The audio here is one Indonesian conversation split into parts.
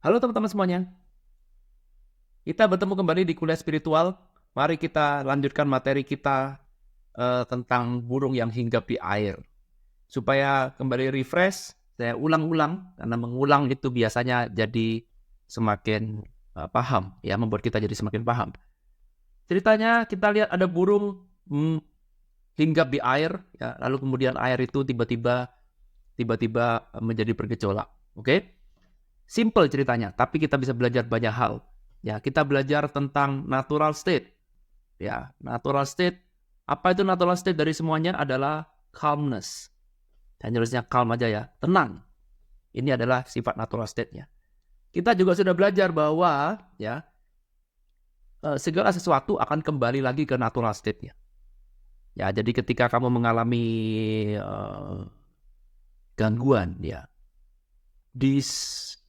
Halo teman-teman semuanya, kita bertemu kembali di kuliah spiritual. Mari kita lanjutkan materi kita tentang burung yang hinggap di air. Supaya kembali refresh, saya ulang-ulang, karena mengulang itu biasanya jadi semakin paham, ya, membuat kita jadi semakin paham. Ceritanya kita lihat ada burung hinggap di air, ya, lalu kemudian air itu tiba-tiba menjadi bergejolak. Oke? Simple ceritanya, tapi kita bisa belajar banyak hal. Ya, kita belajar tentang natural state. Ya, natural state. Apa itu natural state dari semuanya adalah calmness. Dan jelasnya calm aja ya, tenang. Ini adalah sifat natural state-nya. Kita juga sudah belajar bahwa ya segala sesuatu akan kembali lagi ke natural state-nya. Ya, jadi ketika kamu mengalami gangguan, ya, disturbance,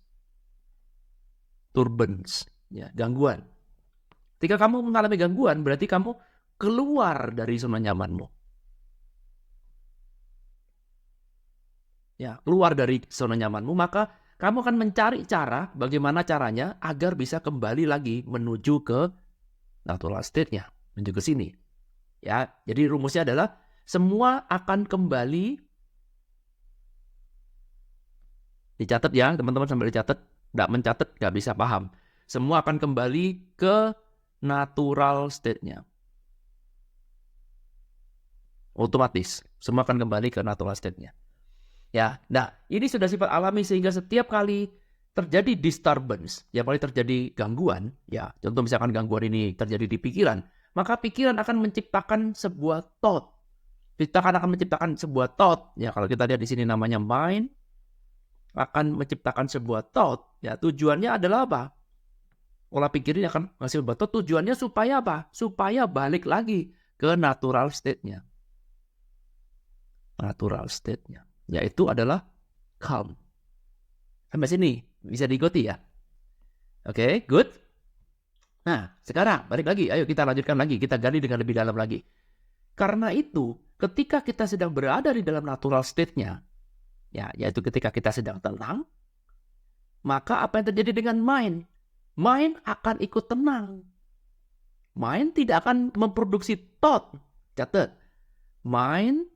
ya, gangguan. Ketika kamu mengalami gangguan, berarti kamu keluar dari zona nyamanmu. Ya, keluar dari zona nyamanmu, maka kamu akan mencari cara, bagaimana caranya agar bisa kembali lagi menuju ke natural state-nya, menuju ke sini. Ya, jadi rumusnya adalah semua akan kembali, dicatat ya teman-teman, sambil dicatat, nggak mencatat nggak bisa paham. Semua akan kembali ke natural state-nya. Otomatis, semua akan kembali ke natural state-nya. Ya, nah ini sudah sifat alami sehingga setiap kali terjadi disturbance, ya kali terjadi gangguan, ya contoh misalkan gangguan ini terjadi di pikiran, maka pikiran akan menciptakan sebuah thought. Kita akan menciptakan sebuah thought, ya kalau kita lihat di sini namanya mind, akan menciptakan sebuah thought, ya tujuannya adalah apa? Pola pikir ini akan ngasih sebuah thought, tujuannya supaya apa? Supaya balik lagi ke natural state-nya. Natural state-nya, yaitu adalah calm. Sampai sini bisa diikuti ya. Oke, good. Nah, sekarang balik lagi. Ayo kita lanjutkan lagi. Kita gali dengan lebih dalam lagi. Karena itu, ketika kita sedang berada di dalam natural state-nya, ya, yaitu ketika kita sedang tenang, maka apa yang terjadi dengan mind? Mind akan ikut tenang. Mind tidak akan memproduksi thought. Catat. Mind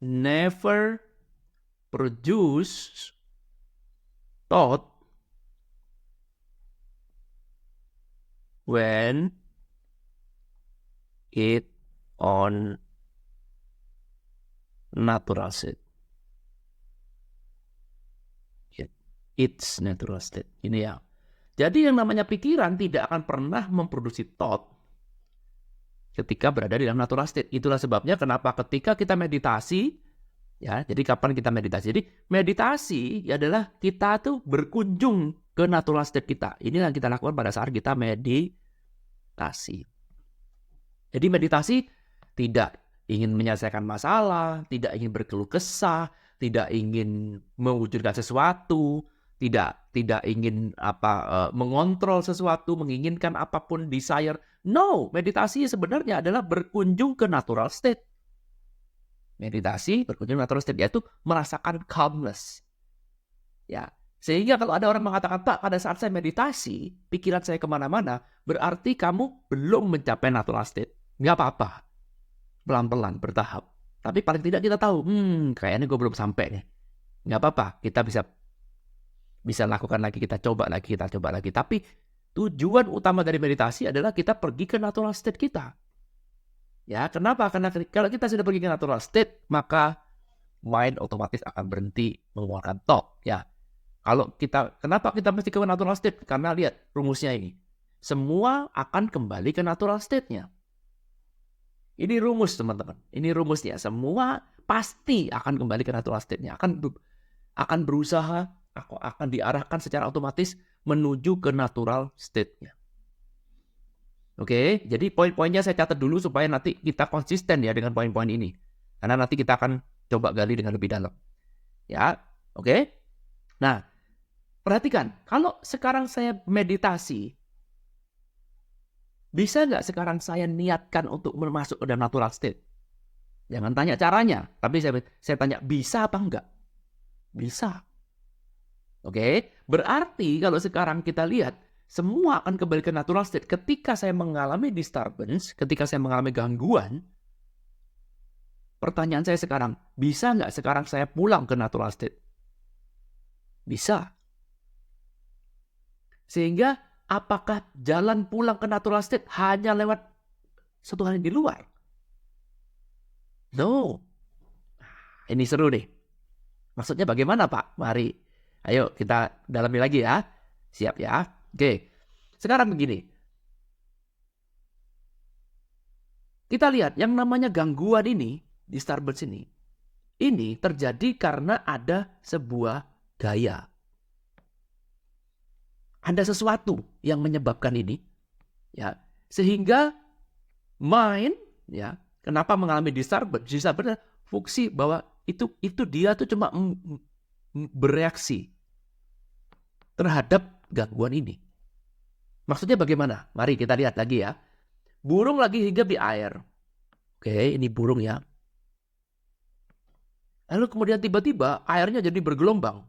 never produce thought when it on natural state. Its natural state. Ini ya. Jadi yang namanya pikiran tidak akan pernah memproduksi thought ketika berada di dalam natural state. Itulah sebabnya kenapa ketika kita meditasi, ya, jadi kapan kita meditasi? Jadi meditasi adalah kita tuh berkunjung ke natural state kita. Ini yang kita lakukan pada saat kita meditasi. Jadi meditasi tidak ingin menyelesaikan masalah, tidak ingin berkeluh kesah, tidak ingin mewujudkan sesuatu, tidak ingin mengontrol sesuatu, menginginkan apapun, desire. No, meditasi sebenarnya adalah berkunjung ke natural state. Meditasi berkunjung ke natural state, yaitu merasakan calmness. Ya, sehingga kalau ada orang mengatakan, Pak, pada saat saya meditasi, pikiran saya kemana-mana, berarti kamu belum mencapai natural state. Nggak apa-apa, pelan-pelan, bertahap. Tapi paling tidak kita tahu, kayaknya gue belum sampai nih. Nggak apa-apa, kita bisa lakukan lagi, kita coba lagi. Tapi tujuan utama dari meditasi adalah kita pergi ke natural state kita. Ya, kenapa? Karena kalau kita sudah pergi ke natural state, maka mind otomatis akan berhenti mengeluarkan thought. Ya, kenapa kita mesti ke natural state? Karena lihat rumusnya ini. Semua akan kembali ke natural state-nya. Ini rumus, teman-teman. Ini rumusnya. Semua pasti akan kembali ke natural state-nya. Akan berusaha, akan diarahkan secara otomatis menuju ke natural state-nya. Oke, jadi poin-poinnya saya catat dulu supaya nanti kita konsisten ya dengan poin-poin ini. Karena nanti kita akan coba gali dengan lebih dalam. Ya, oke. Nah, perhatikan, kalau sekarang saya meditasi, bisa nggak sekarang saya niatkan untuk masuk ke dalam natural state? Jangan tanya caranya, tapi saya tanya bisa apa enggak? Bisa. Oke, berarti kalau sekarang kita lihat, semua akan kembali ke natural state. Ketika saya mengalami disturbance, ketika saya mengalami gangguan, pertanyaan saya sekarang, bisa nggak sekarang saya pulang ke natural state? Bisa. Sehingga apakah jalan pulang ke natural state hanya lewat satu hal yang di luar? No. Ini seru nih. Maksudnya bagaimana, Pak? Mari, ayo kita dalami lagi ya. Siap ya? Oke. Sekarang begini. Kita lihat yang namanya gangguan ini, disturbance ini terjadi karena ada sebuah gaya. Ada sesuatu yang menyebabkan ini, ya. Sehingga mind, ya, kenapa mengalami disturbance? Disturbance fungsi bahwa itu dia tuh cuma bereaksi terhadap gangguan ini. Maksudnya bagaimana? Mari kita lihat lagi ya. Burung lagi hinggap di air. Oke, ini burung ya. Lalu kemudian tiba-tiba airnya jadi bergelombang.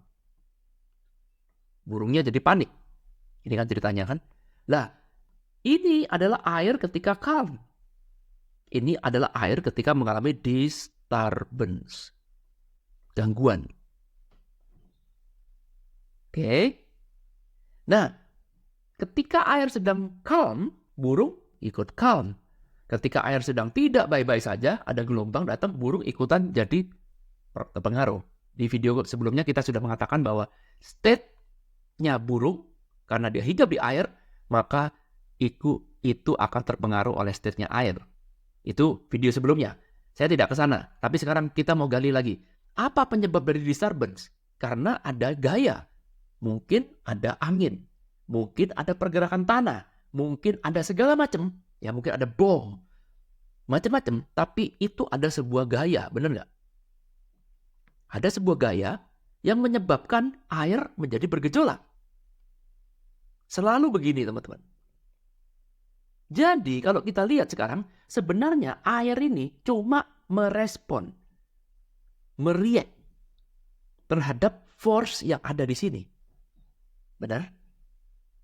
Burungnya jadi panik. Ini kan ceritanya kan. Lah, ini adalah air ketika calm. Ini adalah air ketika mengalami disturbance. Gangguan. Oke. Nah, ketika air sedang calm, burung ikut calm. Ketika air sedang tidak baik-baik saja, ada gelombang datang, burung ikutan jadi terpengaruh. Di video sebelumnya kita sudah mengatakan bahwa state-nya burung, karena dia hinggap di air, maka itu akan terpengaruh oleh state-nya air. Itu video sebelumnya. Saya tidak ke sana, tapi sekarang kita mau gali lagi. Apa penyebab dari disturbance? Karena ada gaya. Mungkin ada angin. Mungkin ada pergerakan tanah. Mungkin ada segala macam. Ya mungkin ada bom. Macam-macam. Tapi itu ada sebuah gaya. Benar nggak? Ada sebuah gaya yang menyebabkan air menjadi bergejolak. Selalu begini teman-teman. Jadi kalau kita lihat sekarang, sebenarnya air ini cuma merespon, mereact terhadap force yang ada di sini. Benar?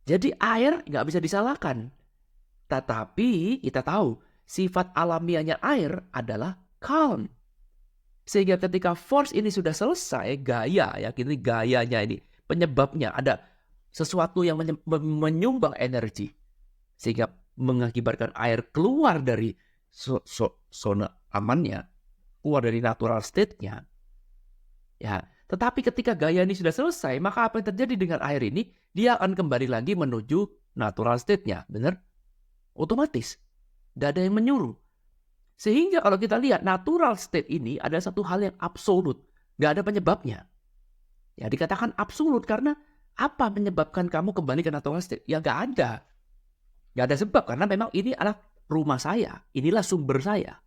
Jadi air nggak bisa disalahkan. Tetapi kita tahu sifat alamiahnya air adalah calm. Sehingga ketika force ini sudah selesai, gaya ya, ini gayanya ini, penyebabnya ada sesuatu yang menyumbang energi. Sehingga mengakibatkan air keluar dari zona amannya, keluar dari natural state-nya. Ya, tetapi ketika gaya ini sudah selesai, maka apa yang terjadi dengan air ini? Dia akan kembali lagi menuju natural state-nya, benar? Otomatis. Tidak ada yang menyuruh. Sehingga kalau kita lihat natural state ini ada satu hal yang absolut. Tidak ada penyebabnya. Ya dikatakan absolut karena apa menyebabkan kamu kembali ke natural state? Ya nggak ada. Nggak ada sebab karena memang ini adalah rumah saya. Inilah sumber saya.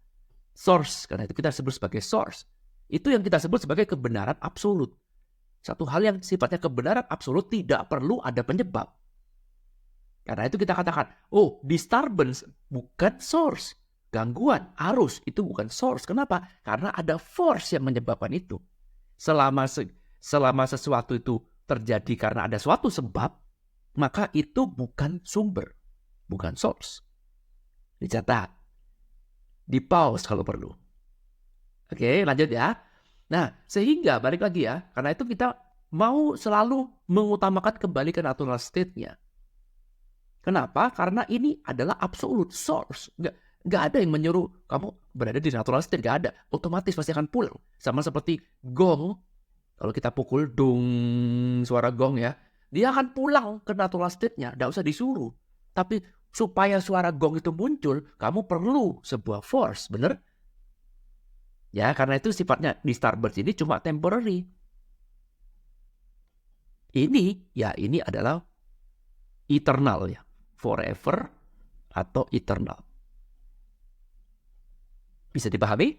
Source. Karena itu kita sebut sebagai source. Itu yang kita sebut sebagai kebenaran absolut. Satu hal yang sifatnya kebenaran absolut tidak perlu ada penyebab. Karena itu kita katakan, oh disturbance bukan source. Gangguan, arus itu bukan source. Kenapa? Karena ada force yang menyebabkan itu. Selama sesuatu itu terjadi karena ada suatu sebab, maka itu bukan sumber, bukan source. Dicatat. Di pause kalau perlu. Oke, lanjut ya. Nah, sehingga balik lagi ya, karena itu kita mau selalu mengutamakan kembali ke natural state-nya. Kenapa? Karena ini adalah absolute source. Nggak ada yang menyuruh kamu berada di natural state, nggak ada. Otomatis pasti akan pulang. Sama seperti gong, kalau kita pukul dung, suara gong ya, dia akan pulang ke natural state-nya, nggak usah disuruh. Tapi supaya suara gong itu muncul, kamu perlu sebuah force, bener? Ya, karena itu sifatnya disturbance ini cuma temporary. Ini adalah eternal ya. Forever atau eternal. Bisa dipahami?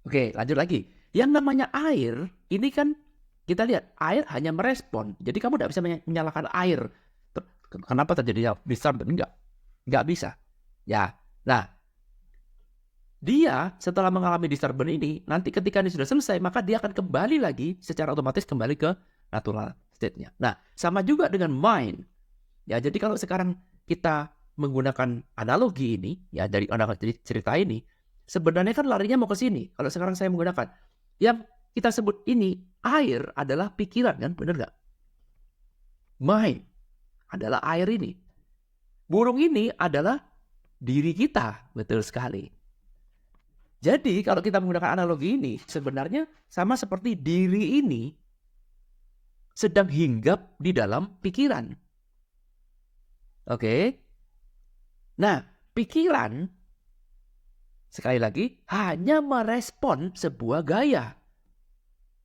Oke, lanjut lagi. Yang namanya air, ini kan kita lihat, air hanya merespon. Jadi kamu tidak bisa menyalahkan air. Kenapa terjadi disturbance? Enggak bisa. Ya, nah, dia setelah mengalami disturbance ini, nanti ketika ini sudah selesai, maka dia akan kembali lagi secara otomatis kembali ke natural state-nya. Nah, sama juga dengan mind. Ya, jadi kalau sekarang kita menggunakan analogi ini, ya dari analogi cerita ini, sebenarnya kan larinya mau ke sini. Kalau sekarang saya menggunakan yang kita sebut ini air adalah pikiran kan, benar nggak? Mind adalah air ini. Burung ini adalah diri kita, betul sekali. Jadi kalau kita menggunakan analogi ini, sebenarnya sama seperti diri ini sedang hinggap di dalam pikiran. Oke? Nah, pikiran, sekali lagi, hanya merespon sebuah gaya.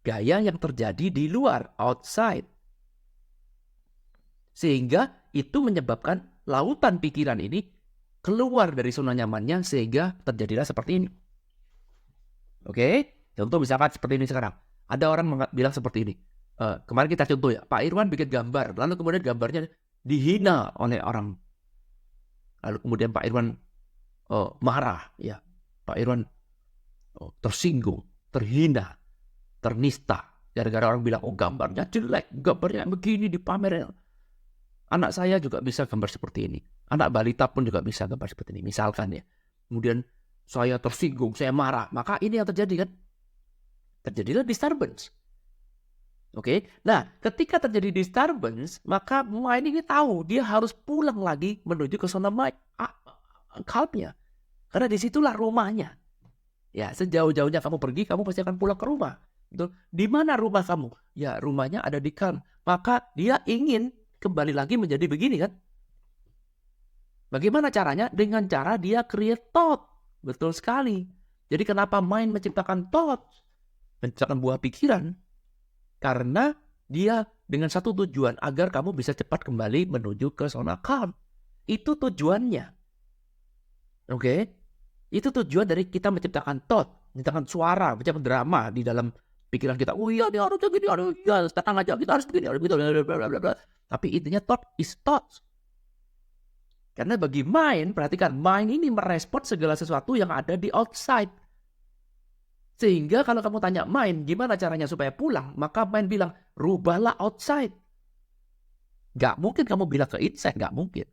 Gaya yang terjadi di luar, outside. Sehingga itu menyebabkan lautan pikiran ini keluar dari zona nyamannya sehingga terjadilah seperti ini. Oke, contoh misalkan seperti ini sekarang. Ada orang bilang seperti ini. Kemarin kita contoh ya, Pak Irwan bikin gambar, lalu kemudian gambarnya dihina oleh orang. Lalu kemudian Pak Irwan marah, ya. Pak Irwan tersinggung, terhina, ternista. Gara-gara orang bilang, gambarnya jelek, gambarnya begini dipamerin. Anak saya juga bisa gambar seperti ini. Anak balita pun juga bisa gambar seperti ini. Misalkan ya. Kemudian saya tersinggung, saya marah. Maka ini yang terjadi kan? Terjadilah disturbance. Oke, nah ketika terjadi disturbance, maka mind ini tahu dia harus pulang lagi menuju ke zona calmnya. Karena disitulah rumahnya. Ya, sejauh-jauhnya kamu pergi, kamu pasti akan pulang ke rumah. Betul? Di mana rumah kamu? Ya, rumahnya ada di calm. Maka dia ingin kembali lagi menjadi begini kan? Bagaimana caranya? Dengan cara dia create thought. Betul sekali. Jadi kenapa mind menciptakan thought? Menciptakan buah pikiran. Karena dia dengan satu tujuan agar kamu bisa cepat kembali menuju ke zona calm. Itu tujuannya. Oke? Itu tujuan dari kita menciptakan thought, menciptakan suara, menciptakan drama di dalam pikiran kita. Oh iya, dia harusnya gini, ya, tenang aja, kita harus begini, harus begitu, bla. Tapi intinya thought is thought. Karena bagi mind, perhatikan, mind ini merespon segala sesuatu yang ada di outside. Sehingga kalau kamu tanya mind, gimana caranya supaya pulang? Maka mind bilang, rubahlah outside. Gak mungkin kamu bilang ke inside, gak mungkin.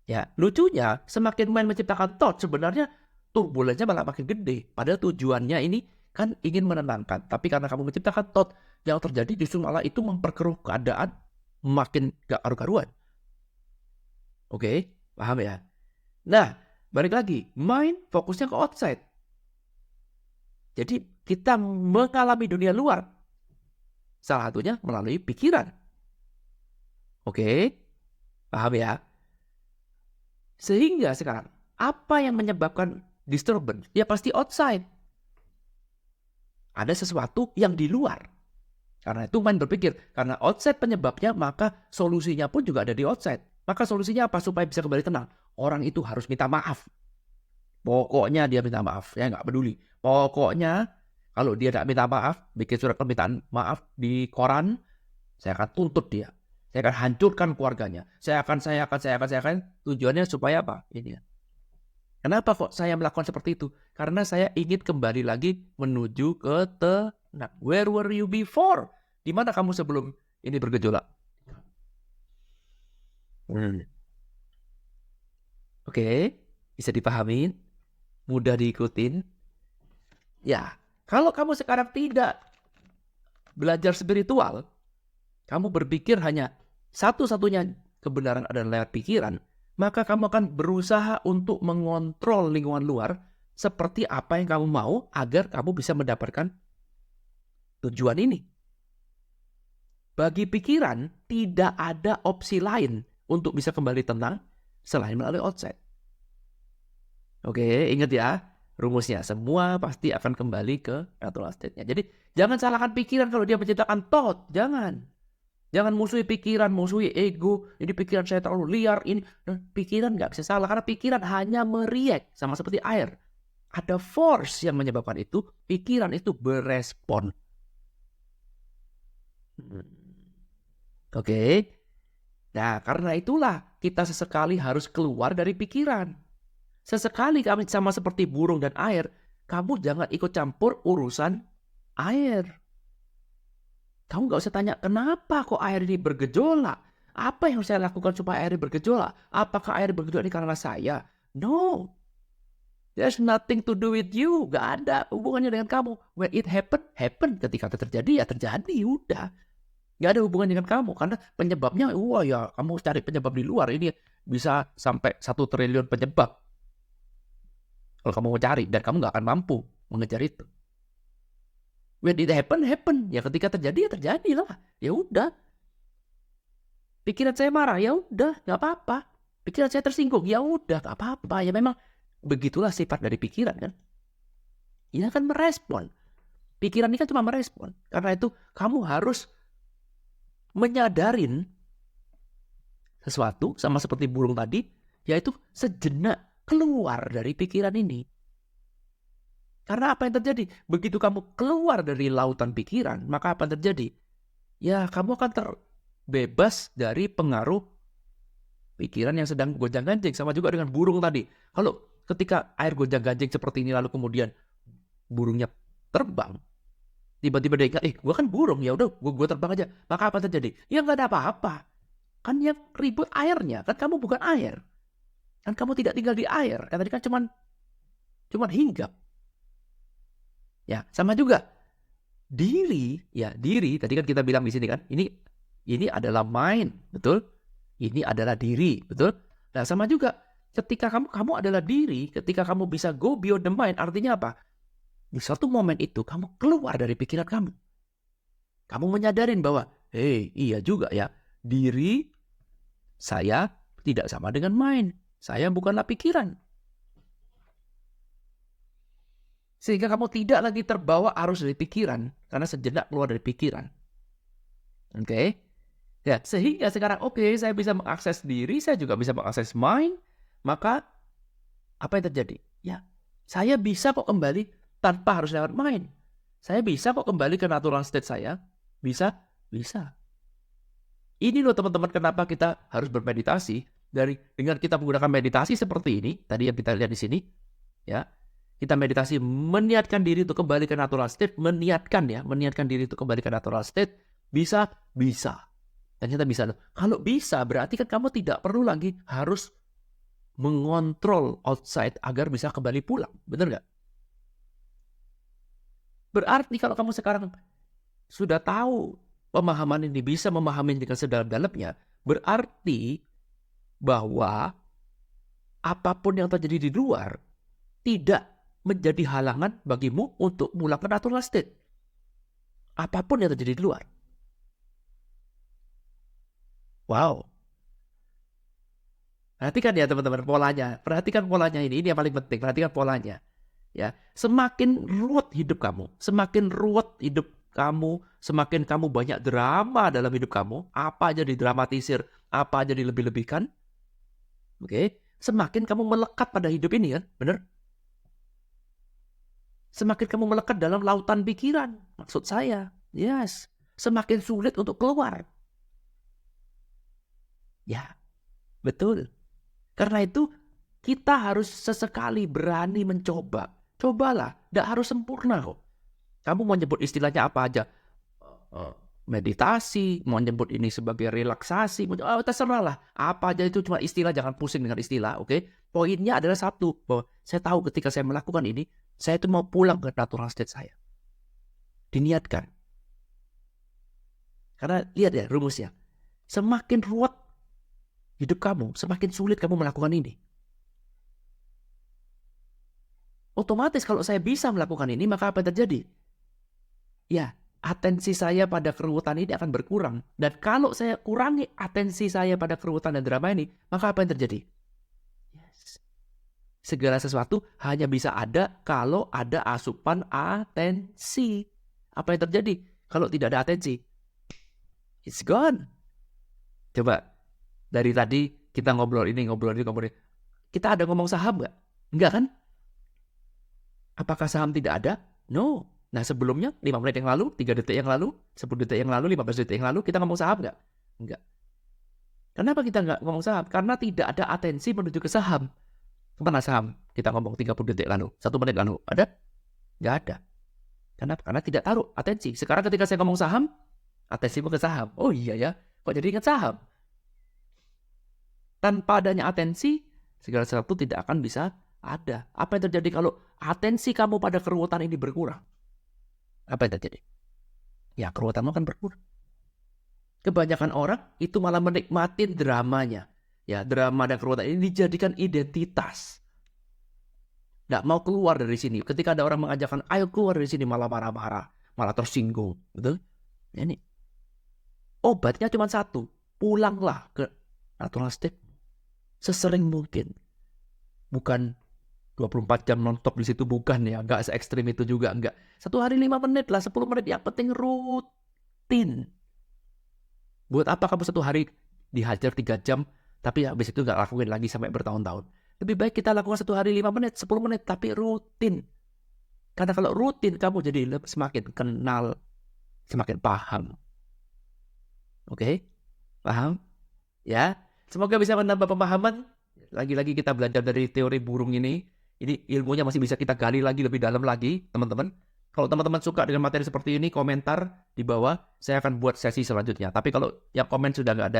Ya, lucunya, semakin mind menciptakan thought, sebenarnya turbulensinya malah makin gede. Padahal tujuannya ini kan ingin menenangkan. Tapi karena kamu menciptakan thought, yang terjadi justru malah itu memperkeruh keadaan makin gak karu-karuan. Oke, paham ya? Nah, balik lagi, mind fokusnya ke outside. Jadi kita mengalami dunia luar. Salah satunya melalui pikiran. Oke, paham ya? Sehingga sekarang, apa yang menyebabkan disturbance? Ya pasti outside. Ada sesuatu yang di luar. Karena itu mind berpikir, karena outside penyebabnya, maka solusinya pun juga ada di outside. Maka solusinya apa supaya bisa kembali tenang? Orang itu harus minta maaf. Pokoknya dia minta maaf, saya nggak peduli. Pokoknya kalau dia tidak minta maaf, bikin surat permintaan maaf di koran, saya akan tuntut dia. Saya akan hancurkan keluarganya. Saya akan. Tujuannya supaya apa? Ini ya. Kenapa kok saya melakukan seperti itu? Karena saya ingin kembali lagi menuju ke tenang. Where were you before? Di mana kamu sebelum ini bergejolak? Oke, bisa dipahamin? Mudah diikutin? Ya, kalau kamu sekarang tidak belajar spiritual, kamu berpikir hanya satu-satunya kebenaran adalah lewat pikiran, maka kamu akan berusaha untuk mengontrol lingkungan luar seperti apa yang kamu mau agar kamu bisa mendapatkan tujuan ini. Bagi pikiran, tidak ada opsi lain untuk bisa kembali tenang selain melalui outside. Oke, ingat ya rumusnya. Semua pasti akan kembali ke natural state-nya. Jadi jangan salahkan pikiran kalau dia menciptakan thought. Jangan musuhi pikiran, musuhi ego. Ini pikiran saya terlalu liar. Ini pikiran nggak bisa salah karena pikiran hanya mereact sama seperti air. Ada force yang menyebabkan itu. Pikiran itu berespon. Oke. Nah, karena itulah kita sesekali harus keluar dari pikiran. Sesekali kami sama seperti burung dan air, kamu jangan ikut campur urusan air. Kamu nggak usah tanya, kenapa kok air ini bergejolak? Apa yang saya lakukan supaya air ini bergejolak? Apakah air bergejolak ini karena saya? No. There's nothing to do with you. Gak ada hubungannya dengan kamu. When it happen, happen. Ketika itu terjadi, ya terjadi. Udah. Gak ada hubungan dengan kamu. Karena penyebabnya, wah ya, kamu cari penyebab di luar. Ini bisa sampai 1 triliun penyebab. Kalau kamu mau cari. Dan kamu gak akan mampu mengejar itu. When it happen, happen. Ya ketika terjadi, ya terjadi lah. Ya udah. Pikiran saya marah, ya udah. Gak apa-apa. Pikiran saya tersinggung, ya udah. Gak apa-apa. Ya memang begitulah sifat dari pikiran kan. Ini akan merespon. Pikiran ini kan cuma merespon. Karena itu kamu harus menyadarin sesuatu sama seperti burung tadi, yaitu sejenak keluar dari pikiran ini. Karena apa yang terjadi? Begitu kamu keluar dari lautan pikiran, maka apa yang terjadi? Ya kamu akan terbebas dari pengaruh pikiran yang sedang gonjang-ganjing. Sama juga dengan burung tadi. Kalau ketika air gonjang-ganjing seperti ini lalu kemudian burungnya terbang, tiba-tiba dia ingat, gue kan burung, ya udah gue terbang aja. Maka apa terjadi? Ya nggak ada apa-apa. Kan yang ribut airnya, kan kamu bukan air. Kan kamu tidak tinggal di air. Kan tadi kan cuman hinggap. Ya, sama juga diri, tadi kan kita bilang di sini kan, ini adalah mind, betul? Ini adalah diri, betul? Nah, sama juga ketika kamu adalah diri, ketika kamu bisa go beyond the mind, artinya apa? Di suatu momen itu kamu keluar dari pikiran kamu. Kamu menyadarin bahwa, iya juga ya, diri saya tidak sama dengan mind. Saya bukanlah pikiran. Sehingga kamu tidak lagi terbawa arus dari pikiran, karena sejenak keluar dari pikiran. Oke? Ya, sehingga sekarang saya bisa mengakses diri, saya juga bisa mengakses mind. Maka apa yang terjadi? Ya, saya bisa kok kembali tanpa harus lewat mind. Saya bisa kok kembali ke natural state saya. Bisa. Ini loh teman-teman kenapa kita harus bermeditasi. Dengan kita menggunakan meditasi seperti ini, tadi yang kita lihat di sini, ya, kita meditasi meniatkan diri untuk kembali ke natural state, meniatkan diri untuk kembali ke natural state, bisa. Ternyata bisa. Kalau bisa, berarti kan kamu tidak perlu lagi harus mengontrol outside agar bisa kembali pulang. Benar nggak? Berarti kalau kamu sekarang sudah tahu pemahaman ini, bisa memahami dengan sedalam-dalamnya, berarti bahwa apapun yang terjadi di luar tidak menjadi halangan bagimu untuk pulang ke natural state. Apapun yang terjadi di luar. Wow. Perhatikan ya teman-teman polanya. Perhatikan polanya ini yang paling penting. Perhatikan polanya. Ya, semakin ruwet hidup kamu, semakin banyak drama dalam hidup kamu, apa aja didramatisir, apa aja dilebih-lebihkan. Oke, semakin kamu melekat pada hidup ini kan, benar? Semakin kamu melekat dalam lautan pikiran, maksud saya, yes, semakin sulit untuk keluar. Ya, betul. Karena itu kita harus sesekali berani mencoba. Cobalah, tidak harus sempurna kok. Kamu mau nyebut istilahnya apa aja, meditasi, mau nyebut ini sebagai relaksasi, terserah lah. Apa aja itu cuma istilah, jangan pusing dengan istilah, oke? Poinnya adalah satu, bahwa saya tahu ketika saya melakukan ini, saya itu mau pulang ke natural state saya. Diniatkan. Karena lihat ya rumusnya, semakin ruwet hidup kamu, semakin sulit kamu melakukan ini. Otomatis kalau saya bisa melakukan ini, maka apa yang terjadi? Ya, atensi saya pada keruwetan ini akan berkurang. Dan kalau saya kurangi atensi saya pada keruwetan dan drama ini, maka apa yang terjadi? Yes. Segala sesuatu hanya bisa ada kalau ada asupan atensi. Apa yang terjadi kalau tidak ada atensi? It's gone. Coba, dari tadi kita ngobrol ini. Kita ada ngomong saham nggak? Enggak kan? Apakah saham tidak ada? No. Nah sebelumnya 5 menit yang lalu, 3 detik yang lalu, 10 detik yang lalu, 15 detik yang lalu kita ngomong saham nggak? Enggak. Kenapa kita nggak ngomong saham? Karena tidak ada atensi menuju ke saham. Kemana saham? Kita ngomong 30 detik lalu, 1 menit lalu. Ada? Nggak ada. Kenapa? Karena tidak taruh atensi. Sekarang ketika saya ngomong saham, Atensimu ke saham. Oh iya ya, kok jadi ingat saham? Tanpa adanya atensi, segala sesuatu tidak akan bisa ada. Apa yang terjadi kalau atensi kamu pada keruwetan ini berkurang? Apa yang terjadi? Ya, keruwetanmu akan berkurang. Kebanyakan orang itu malah menikmati dramanya. Ya, drama dan keruwetan ini dijadikan identitas. Nggak mau keluar dari sini. Ketika ada orang mengajakkan, ayo keluar dari sini, malah marah-marah, malah tersinggung. Betul? Ini obatnya cuma satu. Pulanglah ke natural state sesering mungkin. Bukan 24 jam nonstop di situ, bukan ya. Nggak se-ekstrim itu juga, nggak. 1 hari 5 menit lah, 10 menit. Yang penting rutin. Buat apa kamu 1 hari dihajar 3 jam, tapi habis itu nggak lakuin lagi sampai bertahun-tahun. Lebih baik kita lakukan 1 hari 5 menit, 10 menit, tapi rutin. Karena kalau rutin, kamu jadi semakin kenal, semakin paham. Oke? Paham? Ya? Semoga bisa menambah pemahaman. Lagi-lagi kita belajar dari teori burung ini. Ini ilmunya masih bisa kita gali lagi lebih dalam lagi, teman-teman. Kalau teman-teman suka dengan materi seperti ini, komentar di bawah. Saya akan buat sesi selanjutnya. Tapi kalau yang komen sudah nggak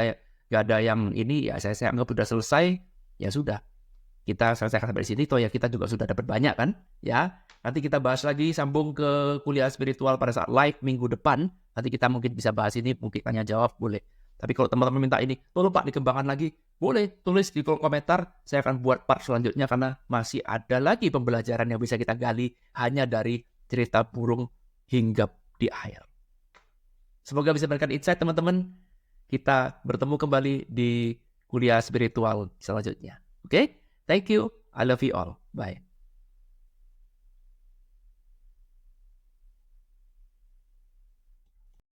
ada yang ini, ya saya anggap sudah selesai. Ya sudah, kita selesaikan sampai di sini. Toh ya kita juga sudah dapat banyak kan? Ya, nanti kita bahas lagi, sambung ke kuliah spiritual pada saat live minggu depan. Nanti kita mungkin bisa bahas ini, mungkin tanya jawab boleh. Tapi kalau teman-teman minta ini, tolong Pak dikembangkan lagi, boleh tulis di kolom komentar. Saya akan buat part selanjutnya karena masih ada lagi pembelajaran yang bisa kita gali hanya dari cerita burung hinggap di air. Semoga bisa memberikan insight teman-teman. Kita bertemu kembali di kuliah spiritual selanjutnya. Oke? Thank you. I love you all. Bye.